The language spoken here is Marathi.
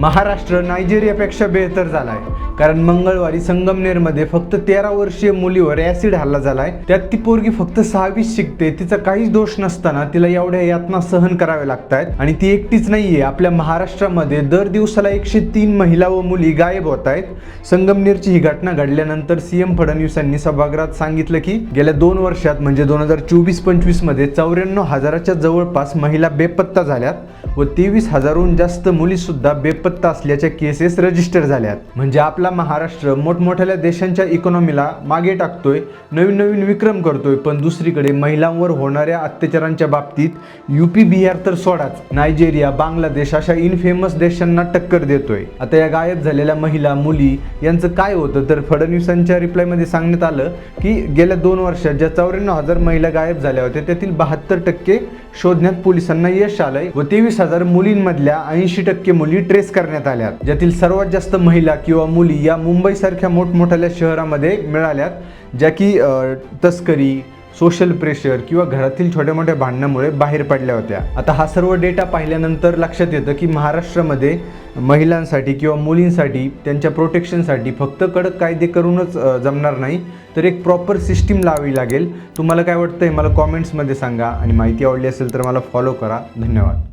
महाराष्ट्र नायजेरियापेक्षा बेहतर झालाय, कारण मंगळवारी संगमनेरमध्ये फक्त 13 वर्षीय मुलीवर ॲसिड हल्ला झालाय. त्यात ती पोरगी फक्त 6वीत शिकते, तिचा काहीच दोष नसताना तिला एवढ्या यातना सहन कराव्या लागतायत. आणि ती एकटीच नाहीये, आपल्या महाराष्ट्रामध्ये दर दिवसाला 103 महिला व मुली गायब होत आहेत. संगमनेरची ही घटना घडल्यानंतर सीएम फडणवीसांनी सभागृहात सांगितलं की गेल्या 2 वर्षात म्हणजे 2024-25 मध्ये 94,000च्या जवळपास महिला बेपत्ता झाल्यात व 23,000हून जास्त मुली सुद्धा बेपत्ता असल्याच्या केसेस रजिस्टर झाल्यात. म्हणजे आपला महाराष्ट्र मोठमोठ्या देशांच्या इकॉनॉमीला मागे टाकतोय, नवीन नवीन विक्रम करतोय, पण दुसरीकडे महिलांवर होणाऱ्या अत्याचारांच्या बाबतीत यूपी बिहार तर सोडाच, नायजेरिया, बांगलादेश अशा इनफेमस देशांना टक्कर देतोय. आता या गायब झालेल्या महिला मुली यांचं काय होतं, तर फडणवीसांच्या रिप्लायमध्ये सांगण्यात आलं की गेल्या 2 वर्षात ज्या 94,000 महिला गायब झाल्या होत्या त्यातील 72% शोधण्यात पोलिसांना यश आलंय व 23,000 मुलींमधल्या 80% मुली ट्रेस करण्यात आल्यात. ज्यातील सर्वात जास्त महिला किंवा मुली या मुंबईसारख्या मोठमोठ्या शहरामध्ये मिळाल्यात, ज्या की तस्करी, सोशल प्रेशर किंवा घरातील छोट्या मोठ्या भांडणामुळे बाहेर पडल्या होत्या. आता हा सर्व डेटा पाहिल्यानंतर लक्षात येतं की महाराष्ट्रामध्ये महिलांसाठी किंवा मुलींसाठी त्यांच्या प्रोटेक्शनसाठी फक्त कडक कायदे करूनच जमणार नाही, तर एक प्रॉपर सिस्टीम लावावी लागेल. तुम्हाला काय वाटतंय मला कॉमेंट्समध्ये सांगा आणि माहिती आवडली असेल तर मला फॉलो करा. धन्यवाद.